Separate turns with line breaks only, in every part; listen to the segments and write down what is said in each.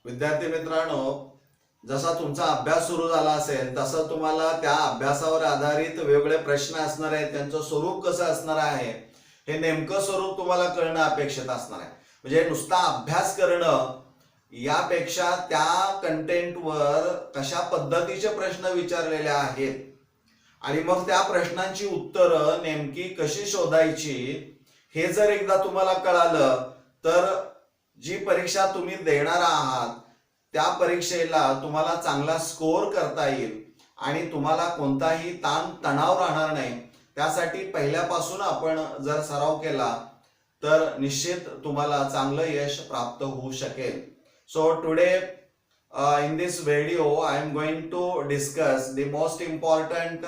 विद्यार्थी मित्रांनो, जसा तुमचा अभ्यास सुरू झाला असेल तसं तुम्हाला त्या अभ्यासावर आधारित वेगवेगळे प्रश्न असणार आहेत, त्यांचं स्वरूप कसं असणार आहे हे नेमकं स्वरूप तुम्हाला कळणं अपेक्षित असणार आहे. म्हणजे नुसता अभ्यास करणं यापेक्षा त्या कंटेंटवर कशा पद्धतीचे प्रश्न विचारलेले आहेत आणि मग त्या प्रश्नांची उत्तरं नेमकी कशी शोधायची हे जर एकदा तुम्हाला कळालं तर जी परीक्षा तुम्ही देणार आहात त्या परीक्षेला तुम्हाला चांगला स्कोअर करता येईल आणि तुम्हाला कोणताही ताण तणाव राहणार नाही. त्यासाठी पहिल्यापासून आपण जर सराव केला तर निश्चित तुम्हाला चांगलं यश प्राप्त होऊ शकेल. So today in this video I am going to discuss the most important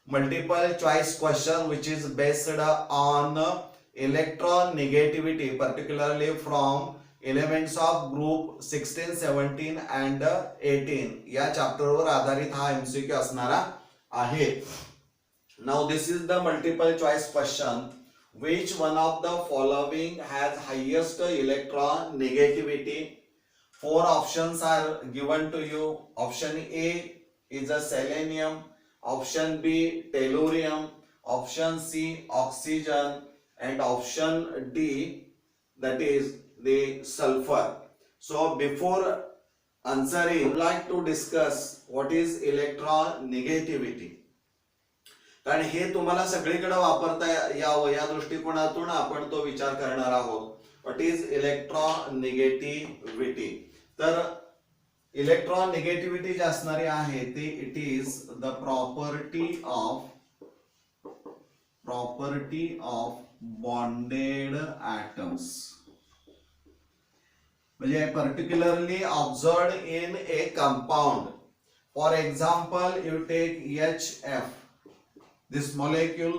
multiple choice question which is based on electron negativity, particularly from elements of group 16, 17 and 18 या चॅप्टर वर आधारित हा MCQ असणारा आहे. Now this is the multiple choice question. Which one of the following has highest electron negativity? Four options are given to you. Option A is a selenium, option B tellurium, option C oxygen, and option D that is the sulfur. So before answering, I would like to discuss what is electron negativity. कारण हे तुम्हाला सगळीकडे वापरता यावं या दृष्टिकोनातून आपण तो विचार करणार आहोत. What is electronegativity? तर इलेक्ट्रॉन निगेटिव्हिटी जी असणारी आहे ती it is the property of bonded atoms. म्हणजे particularly observed in a compound. For example you take HF. This molecule,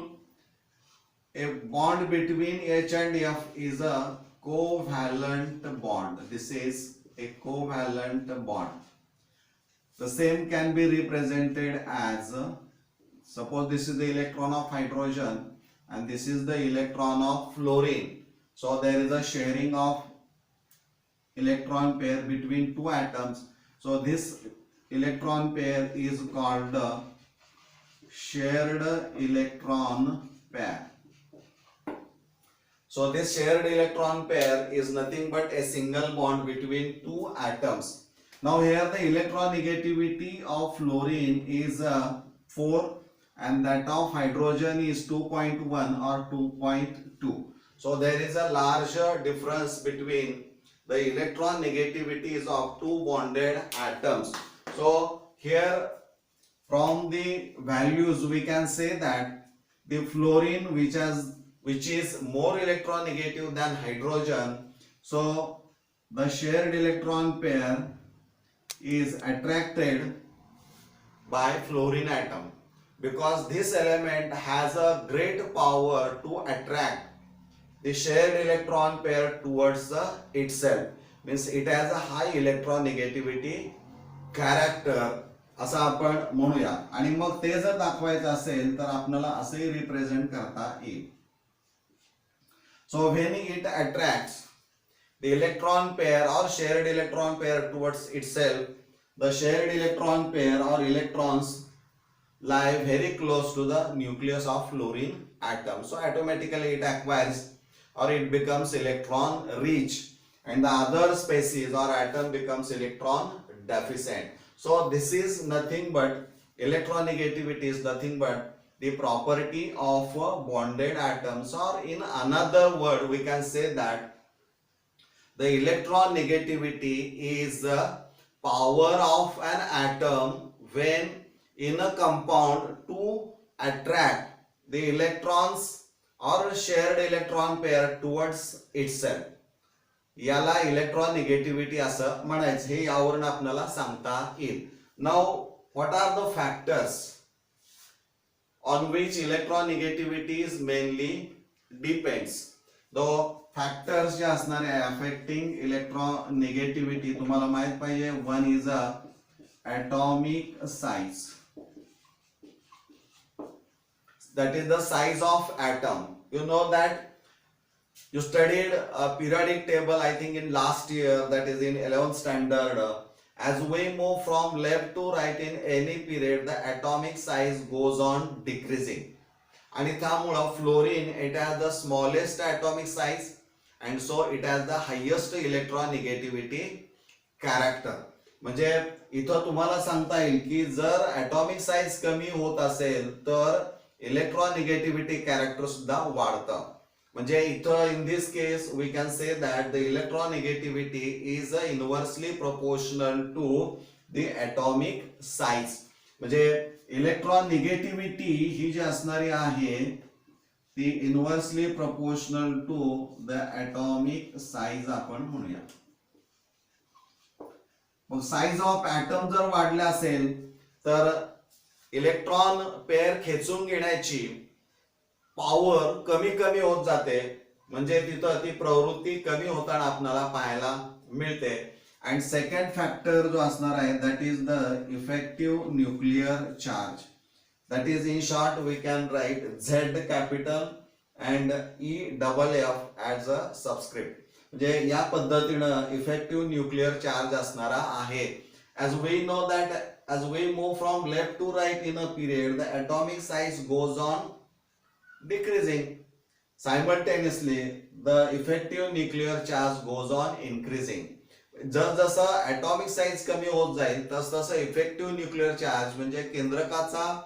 a bond between H and F is a covalent bond. This is a covalent bond. The same can be represented as, suppose this is the electron of hydrogen and this is the electron of fluorine. So there is a sharing of electron pair between two atoms. So this electron pair is called shared electron pair. So this shared electron pair is nothing but a single bond between two atoms. Now here the electron negativity of fluorine is 4 and that of hydrogen is 2.1 or 2.2. So there is a larger difference between the electron negativities of two bonded atoms. So here from the values we can say that the fluorine which is more electron negative than hydrogen, so the shared electron pair is attracted by fluorine atom because this element has a great power to attract the shared electron pair towards itself. Means it has a high electron negativity character असं आपण म्हणूया. आणि मग ते जर दाखवायचं असेल तर आपल्याला असे रिप्रेझेंट करता येईल. So when it attracts the electron pair or shared electron pair towards itself, the shared electron pair or electrons lie very close to the nucleus of fluorine atom. So automatically it acquires or it becomes electron rich and the other species or atom becomes electron deficient. So this is nothing but electronegativity is nothing but the property of bonded atoms, or in another word we can say that the electron negativity is the power of an atom when in a compound to attract the electrons or shared electron pair towards itself. याला electronegativity असं म्हणायचं. हे यावरून आपल्याला सांगता येईल. Now what are the factors on which electronegativity is mainly depends. The factors जे असणारे अफेक्टिंग इलेक्ट्रॉन निगेटिव्हिटी तुम्हाला माहित पाहिजे. One is a atomic size, that is the size of atom. You know that You studied a periodic table, I think, in last year, that is in 11th standard. As we move from left to right in any period, the atomic size goes on decreasing. आणि त्यामुळं fluorine it has the smallest atomic size and so it has the highest electronegativity character. म्हणजे इथं तुम्हाला सांगता येईल की जर atomic size कमी होत असेल तर इलेक्ट्रॉनिगेटिव्हिटी कॅरेक्टर सुद्धा वाढतं. म्हणजे इथं in this case we can say that the electronegativity is inversely proportional to the atomic size. म्हणजे इलेक्ट्रॉन निगेटिव्हिटी ही जी असणारी आहे ती inversely proportional to the atomic size आपण म्हणूया. मग साईज ऑफ ॲटम जर वाढले असेल तर इलेक्ट्रॉन पेअर खेचून घेण्याची पॉवर कमी कमी होत जाते. म्हणजे तिथं ती प्रवृत्ती कमी होताना आपल्याला पाहायला मिळते. And second factor जो असणार आहे that is the effective nuclear charge. That is in short we can write Z capital and EFF as a subscript. म्हणजे या पद्धतीनं effective nuclear charge असणारा आहे. As we know that as we move from left to right in a period, the atomic size goes on decreasing. Simultaneously, the effective nuclear charge goes on increasing. जसं atomic size कमी होत जाईल तसं effective nuclear charge म्हणजे केंद्रकाचा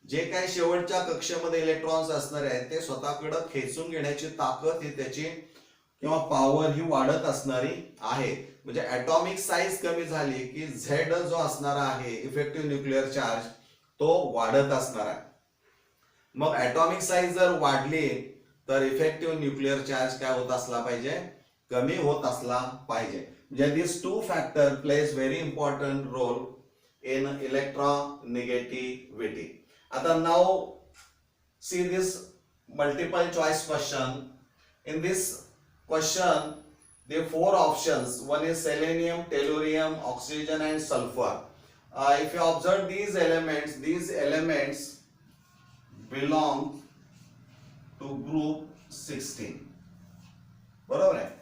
जे काही शेवटच्या कक्षेमध्ये electrons असणार आहेत ते स्वतःकडे खेचून घेण्याची ताकद ही त्याची किंवा पॉवर ही वाढत असणारी आहे. म्हणजे ॲटॉमिक साईज कमी झाली की झेड जो असणार आहे इफेक्टिव्ह न्यूक्लिअर चार्ज तो वाढत असणार आहे. मग ॲटॉमिक साईज जर वाढली तर इफेक्टिव्ह न्यूक्लिअर चार्ज काय होत असला पाहिजे, कमी होत असला पाहिजे. These two factors plays very important role in electronegativity. Now see this multiple choice question. In this question there are 4 options. One is selenium, tellurium, oxygen and sulfur. If you observe these elements belong to group 16. बरोबर आहे.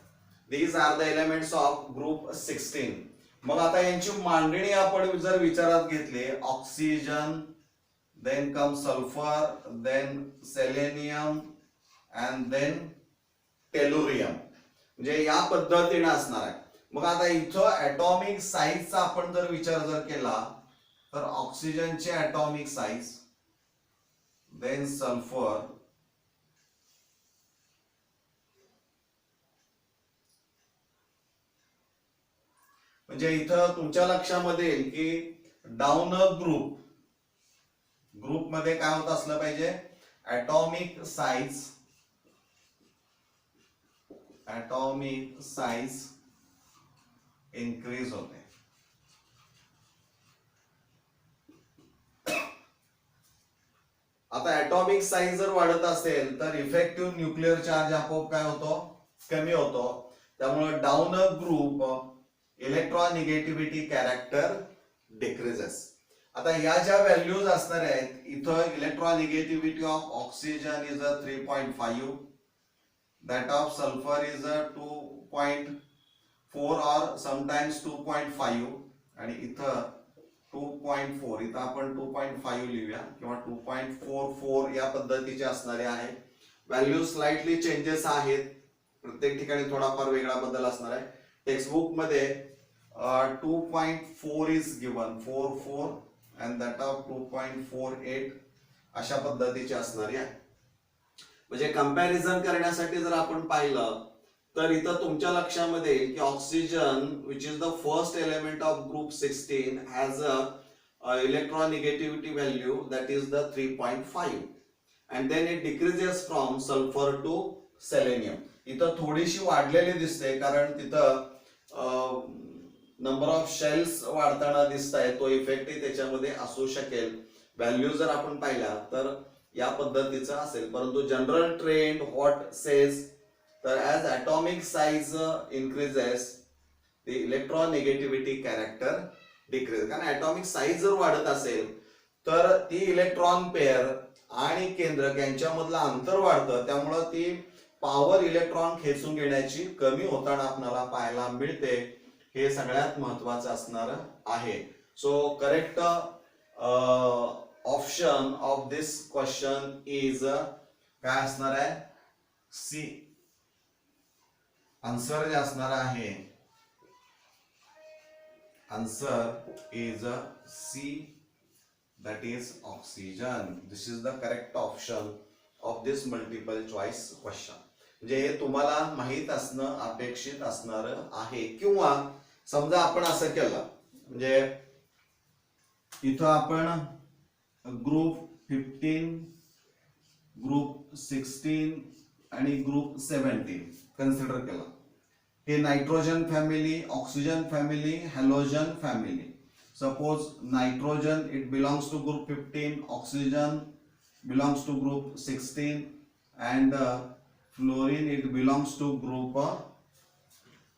These are the elements of group 16. मग आता यांची मांडणी आपण जर विचारात घेतली, oxygen, then comes sulfur, then selenium and then tellurium. म्हणजे या पद्धतीने असणार आहे. मग आता इथं ॲटॉमिक साईजचा आपण जर विचार जर केला तर ऑक्सिजनचे ॲटॉमिक साईज, then सल्फर, म्हणजे इथं तुमच्या लक्षामध्ये येईल की डाऊन अ ग्रुप मध्ये काय होत असलं पाहिजे, ॲटॉमिक साईज इन्क्रीज होते. आता ॲटॉमिक साईज जर वाढत असेल तर इफेक्टिव्ह न्यूक्लिअर चार्ज आपोआप काय होतो, कमी होतो. त्यामुळे down a group electronegativity character decreases. आता या ज्या व्हॅल्यूज असणार आहेत इथं electronegativity of oxygen is 3.5, that of sulfur is 2.4 or sometimes 2.5 आणि इथं 2.4, इथं आपण 2.5 लिहूया किंवा 2.44 या पद्धतीचे असणारे आहे. व्हॅल्यू स्लाइटली चेंजेस आहेत, प्रत्येक ठिकाणी थोडाफार वेगळा बदल असणार आहे. टेक्स्ट बुक मध्ये 2.4 is given, 44 and that of 2.48 अशा पद्धतीचे असणारी आहे. म्हणजे कंपॅरिझन करण्यासाठी जर आपण पाहिलं तर इथं तुमच्या लक्षामध्ये येईल की oxygen which is the first element of group 16 has a electronegativity value that is the 3.5 and then it decreases from sulfur to selenium. इथं थोडीशी वाढलेली दिसते कारण तिथं नंबर ऑफ शेल्स वाढताना दिसत आहे, तो इफेक्टही त्याच्यामध्ये असू शकेल. व्हॅल्यू जर आपण पाहिल्या तर या पद्धतीचं असेल. परंतु जनरल ट्रेंड व्हॉट सेज तर as atomic size increases the electronegativity character decrease. कारण ॲटॉमिक साईज जर वाढत असेल तर ती इलेक्ट्रॉन पेअर आणि केंद्रक यांच्यामधलं अंतर वाढतं, त्यामुळं ती पॉवर इलेक्ट्रॉन खेचून घेण्याची कमी होताना आपल्याला पाहायला मिळते, हे सगळ्यात महत्वाचं असणार आहे. So correct option of this question is काय असणार आहे, सी. आन्सर जे असणार आहे, answer is C, that is oxygen. This is the correct option of this multiple choice question. म्हणजे हे तुम्हाला माहित असणं अपेक्षित असणार आहे. किंवा समजा आपण असं केलं, म्हणजे इथं आपण ग्रुप 15, ग्रुप 16 आणि ग्रुप 17 कन्सिडर केला. हे nitrogen family, oxygen family, halogen family. Suppose nitrogen it belongs to group 15, oxygen belongs to group 16 and fluorine it belongs to group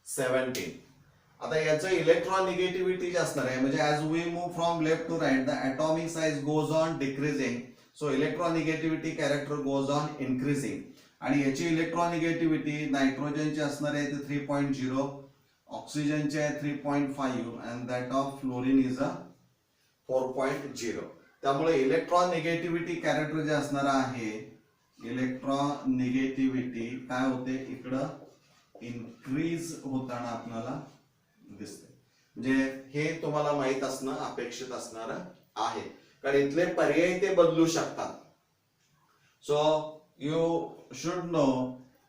17. आता याचं इलेक्ट्रॉन निगेटिव्हिटी जे असणार आहे, म्हणजे as we move from left to right the atomic size goes on decreasing, so electron negativity character goes on increasing. आणि याची electron negativity नायट्रोजनची असणार आहे ते 3.0, ऑक्सिजनचे आहे 3.5 and that of fluorine is a 4.0. त्यामुळे इलेक्ट्रॉन निगेटिव्हिटी कॅरेक्टर जे असणार आहे, इलेक्ट्रॉन निगेटिव्हिटी काय होते, इकडं इन्क्रीज होताना आपल्याला दिसते. म्हणजे हे तुम्हाला माहित असणं अपेक्षित असणार आहे, कारण इथले पर्याय ते बदलू शकतात. So you should know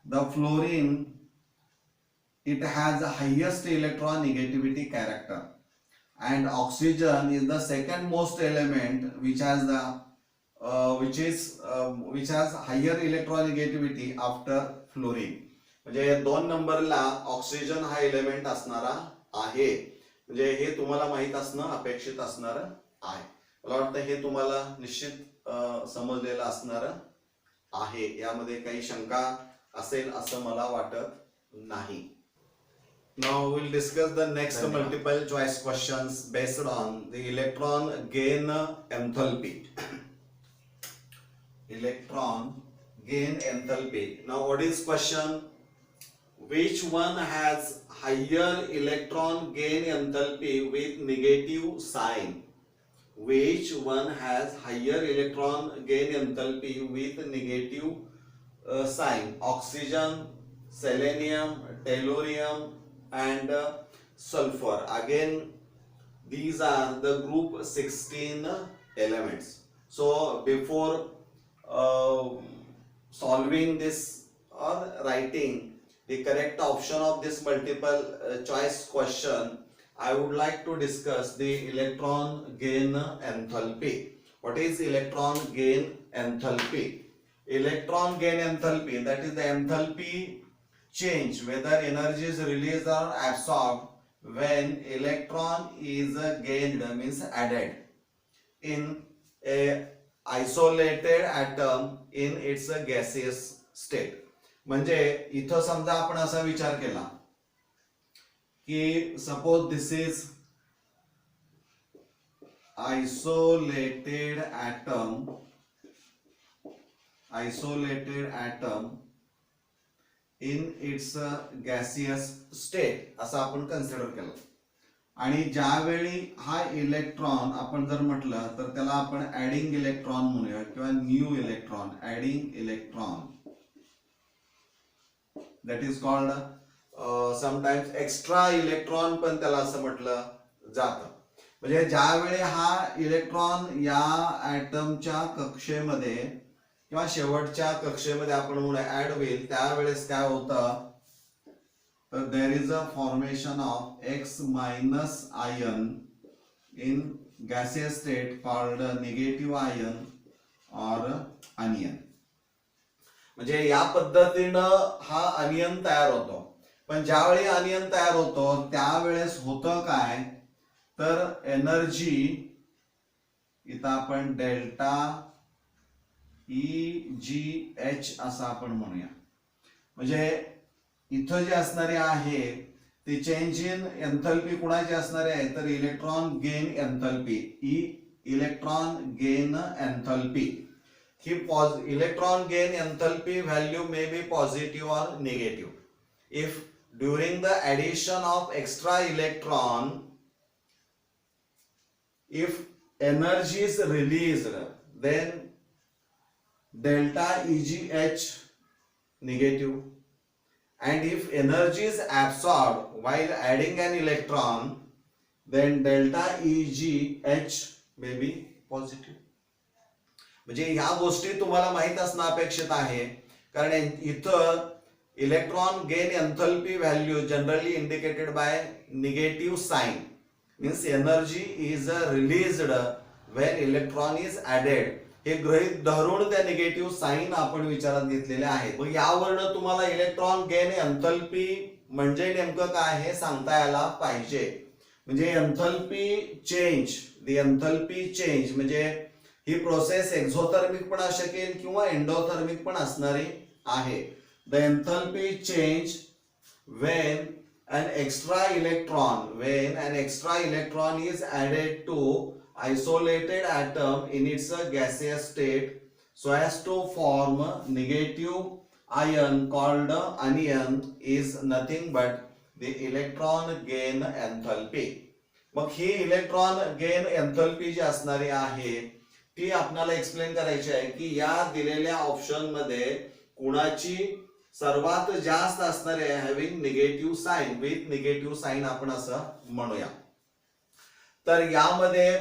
the fluorine it has the highest electron negativity character and oxygen is the second most element which has the which has higher electron negativity after fluorine. म्हणजे 2 नंबरला ऑक्सिजन हा element असणारा आहे. म्हणजे हे तुम्हाला माहित असणं अपेक्षित असणार आहे. मला वाटतं हे तुम्हाला निश्चित समजलेलं असणार आहे, यामध्ये काही शंका असेल असं मला वाटत नाही. Now we'll discuss the next multiple choice questions based on the electron gain enthalpy. Electron gain enthalpy. Now what is question? Which one has higher electron gain enthalpy with negative sign? Which one has higher electron gain enthalpy with negative sign? Oxygen, selenium, tellurium and sulfur. Again these are the group 16 elements. So before solving this or writing the correct option of this multiple choice question, I would like to discuss the electron gain enthalpy. What is electron gain enthalpy? Electron gain enthalpy, that is the enthalpy change, whether energy is released or absorbed when electron is gained, means added in a isolated atom in its gaseous state. म्हणजे इथं समजा आपण असा विचार केला की suppose this is isolated atom in its gaseous state असं आपण कन्सिडर केलं. आणि ज्यावेळी हा इलेक्ट्रॉन आपण जर म्हटलं तर त्याला आपण ऍडिंग इलेक्ट्रॉन म्हणूया किंवा new electron, adding electron, that is called sometimes extra electron पण त्याला असं म्हटलं जातं. म्हणजे ज्यावेळी हा इलेक्ट्रॉन या ऍटमच्या कक्षेमध्ये किंवा शेवटच्या कक्षेमध्ये आपण म्हणून ऍड होईल, त्यावेळेस काय होतं तर there is a formation of x minus ion in gaseous state called negative ion और अनियन. म्हणजे या पद्धतीनं हा अनियन तयार होतो. पण ज्यावेळी अनियन तयार होतो त्यावेळेस होतं काय तर एनर्जी इथं आपण डेल्टा EGH असं आपण म्हणूया. म्हणजे इथं जे असणारे आहे ते चेंज इन एंथॅल्पी कुणाची असणारे आहे तर electron gain enthalpy, electron gain enthalpy. electron gain enthalpy value may be positive or negative. If during the addition of extra electron, if energy is released, then delta EGH negative, and if energy is absorbed while adding an electron, then delta EGH may be positive. म्हणजे ह्या गोष्टी तुम्हाला माहित असणं अपेक्षित आहे, कारण इथं electron gain enthalpy value generally indicated by negative sign, means energy is released when electron is added. हे गृहीत धरून त्या निगेटिव्ह साइन आपण विचारात घेतलेले आहेत. मग यावरनं तुम्हाला इलेक्ट्रॉन गेन एंथैल्पी म्हणजे नेमकं काय हे सांगता यायला पाहिजे. म्हणजे enthalpy change, the enthalpy change म्हणजे ही प्रोसेस एक्झोथर्मिक पण असू शकेल किंवा एंडोथर्मिक पण असणारी आहे. The enthalpy change when an extra electron is added to isolated atom in its gaseous state so as to form negative ion called anion is nothing but the electron gain enthalpy. मग ही electron gain enthalpy जी असणारी आहे ती आपल्याला explain करायची आहे की या दिलेल्या ऑप्शन मध्ये कुणाची सर्वात जास्त असणार आहे, having negative sign, with negative sign आपण असं म्हणूया. तर यामध्ये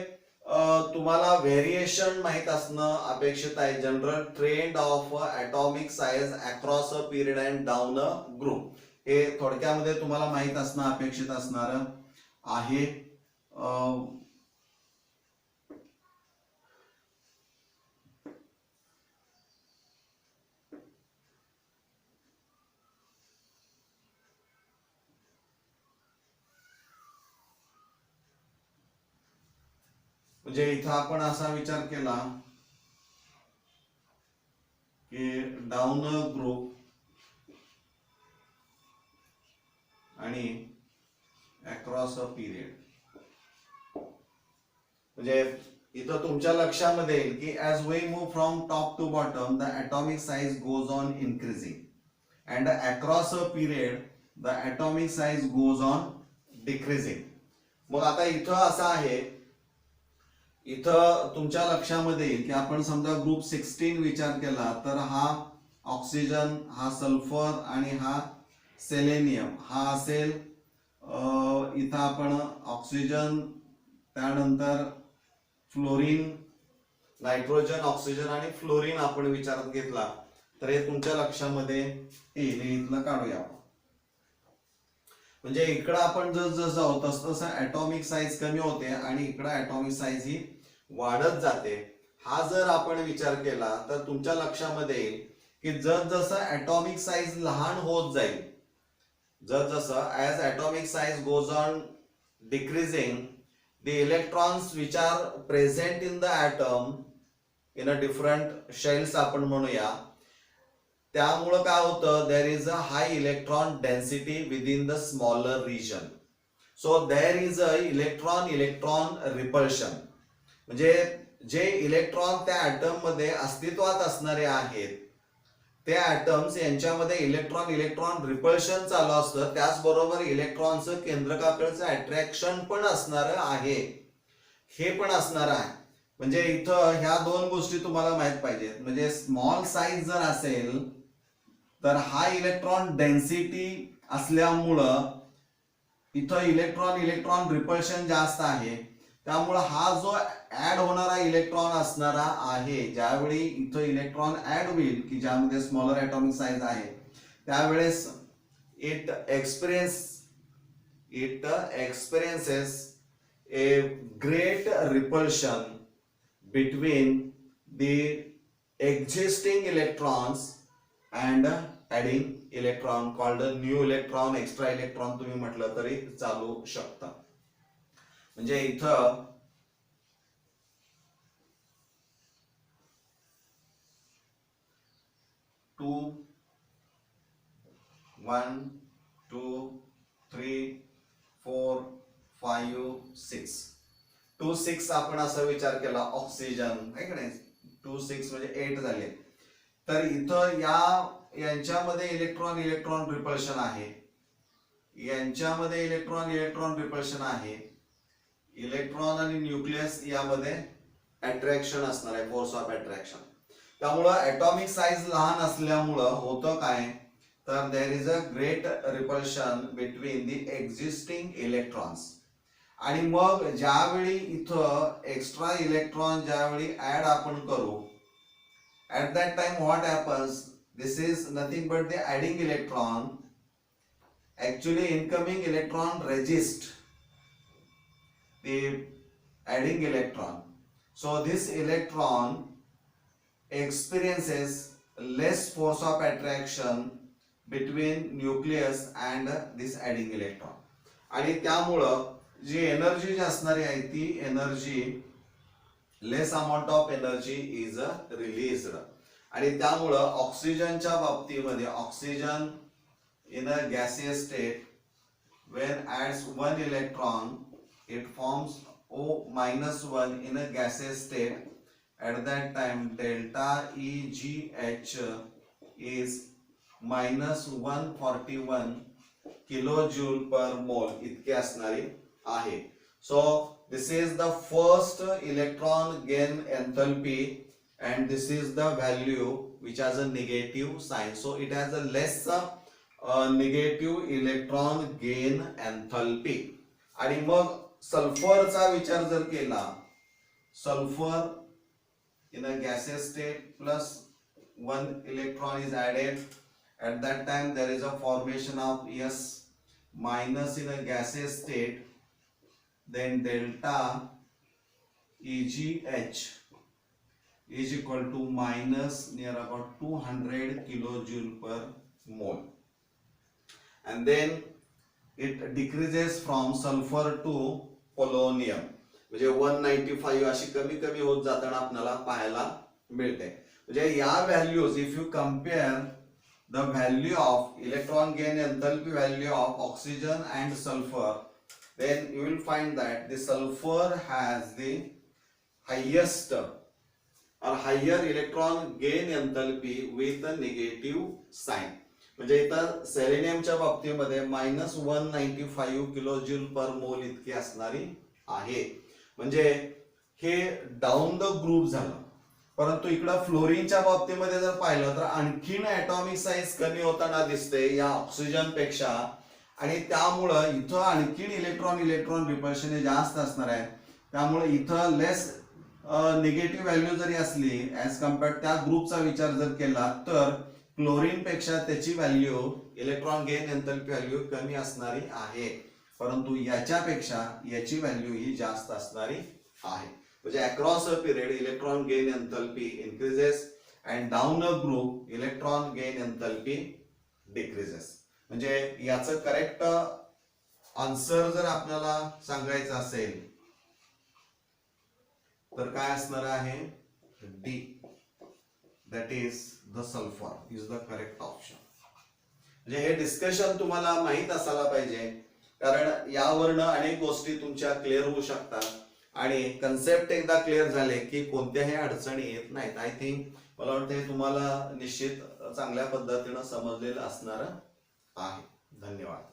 तुम्हाला व्हेरिएशन माहित असणं अपेक्षित आहे. General trend of atomic size across a period and down a group, हे थोडक्यामध्ये तुम्हाला माहित असणं अपेक्षित असणार आहे. म्हणजे इथं आपण असा विचार केला की डाऊन ग्रुप आणि अक्रॉस अ पिरियड. म्हणजे इथं तुमच्या लक्षामध्ये येईल की as we move from top to bottom the atomic size goes on increasing and across a period the atomic size goes on decreasing. मग आता इथं असं आहे, इथं तुमच्या लक्षामध्ये येईल की आपण समजा ग्रुप 16 विचार केला तर हा ऑक्सिजन, हा सल्फर आणि हा सेलेनियम हा असेल. इथं आपण ऑक्सिजन, त्यानंतर फ्लोरीन, नायट्रोजन, ऑक्सिजन आणि फ्लोरीन आपण विचारात घेतला तर हे तुमच्या लक्षामध्ये येईल. इथलं काढूया. म्हणजे इकडं आपण जसं जाऊ तसं ॲटॉमिक साइज कमी होते आणि इकडं ॲटॉमिक साइज ही वाढत जाते. हा जर आपण विचार केला तर तुमच्या लक्षामध्ये येईल की जसं ॲटॉमिक साइज लहान होत जाईल, जसं as atomic size goes on decreasing the electrons which are present in the atom in a different shells आपण म्हणूया, त्यामुळे काय होतं, there is a high electron density within the smaller region. So there is a electron repulsion. म्हणजे जे electron त्या item मध्ये अस्तित्वात असणारे आहेत त्या ॲटम्स यांच्यामध्ये इलेक्ट्रॉन रिपल्शन चालू असतं. त्याचबरोबर इलेक्ट्रॉनचं केंद्रकाकडचं अट्रॅक्शन पण असणार आहे, हे पण असणार आहे. म्हणजे इथं ह्या दोन गोष्टी तुम्हाला माहित पाहिजेत. म्हणजे स्मॉल साइज जर असेल तर हाय इलेक्ट्रॉन डेन्सिटी असल्यामुळं इथं इलेक्ट्रॉन रिपल्शन जास्त आहे. त्यामुळे हा जो ऍड होणारा इलेक्ट्रॉन असणारा आहे, ज्यावेळी इथं इलेक्ट्रॉन ऍड होईल की ज्यामध्ये स्मॉलर ॲटॉमिक साइज आहे, त्यावेळेस it experiences a great repulsion between the existing electrons and adding electron called new electron, extra electron तुम्ही म्हटलं तरी चालू शकतं. म्हणजे इथं टू 1 2 3 4 5 6 2 6 आपण असा विचार केला ऑक्सिजन आहे का नाही. 2 6 म्हणजे 8 झाले. तर इथं यांच्यामध्ये इलेक्ट्रॉन इलेक्ट्रॉन रिपल्शन आहे, यांच्यामध्ये इलेक्ट्रॉन इलेक्ट्रॉन रिपल्शन आहे, इलेक्ट्रॉन आणि न्यूक्लियस यामध्ये अट्रॅक्शन असणार आहे, फोर्स ऑफ अट्रॅक्शन. त्यामुळं ॲटॉमिक साईज लहान असल्यामुळं होतं काय, तर there is a great repulsion between the existing electrons. आणि मग ज्यावेळी इथं एक्स्ट्रा इलेक्ट्रॉन ज्यावेळी ऍड आपण करू, at that time what happens, this is nothing but the adding electron, actually incoming electron resist the adding electron, so this electron experiences less force of attraction between nucleus and this adding electron. आणि त्यामुळं जी energy जी असणारी आहे ती energy less amount of energy is released. आणि त्यामुळं ऑक्सिजनच्या बाबतीमध्ये oxygen in a gaseous state when adds one electron it forms O-1 in a gaseous state. At that time delta EGH is -141 kilojoule per mole इतके असणारी आहे. So this is the first electron gain enthalpy and this is the value which has a negative sign, so it has a less negative electron gain enthalpy. आणि मग सल्फरचा विचार जर केला, sulphur in a gaseous state plus one electron is added, at that time there is a formation of S minus in a gaseous state, then delta EGH is equal to minus near about 200 kilojoule per mole, and then it decreases from sulfur to polonium. म्हणजे 195 अशी कमी कमी होत जाताना आपल्याला पाहायला मिळते. म्हणजे या values if you compare the value of electron gain enthalpy value of oxygen and sulphur, then you will find that the sulfur has the highest or higher electron gain enthalpy with a negative sign. म्हणजे इथं सेलेनियमच्या बाबतीमध्ये -195 kilojoule पर मोल इतकी असणारी आहे. म्हणजे हे down the group झालं. परंतु इकडं फ्लोरीनच्या बाबतीमध्ये जर पाहिलं तर आणखीन ॲटॉमिक साईज कमी होताना दिसते या ऑक्सिजन पेक्षा, आणि त्यामुळं इथं आणखीन इलेक्ट्रॉन इलेक्ट्रॉन रिपल्शन हे जास्त असणार आहे. त्यामुळे इथं लेस निगेटिव्ह व्हॅल्यू जरी असली ऍज कम्पेअर्ड त्या ग्रुपचा विचार जर केला तर क्लोरीन पेक्षा त्याची value electron gain enthalpy value कमी असणारी आहे. परंतु याच्यापेक्षा याची व्हॅल्यू ही जास्त असणारी आहे. म्हणजे across a period electron gain enthalpy increases and down a group electron gain enthalpy decreases. म्हणजे याचं करेक्ट आन्सर जर आपल्याला सांगायचं असेल तर काय असणार आहे, D, that is the sulphur is the correct option. म्हणजे हे डिस्कशन तुम्हाला माहित असायला पाहिजे, कारण यावरनं अनेक गोष्टी तुमच्या क्लिअर होऊ शकतात आणि कन्सेप्ट एकदा क्लिअर झाले की कोणत्याही अडचणी येत नाहीत. आय थिंक मला वाटतं हे तुम्हाला निश्चित चांगल्या पद्धतीनं समजलेलं असणार आहे. धन्यवाद.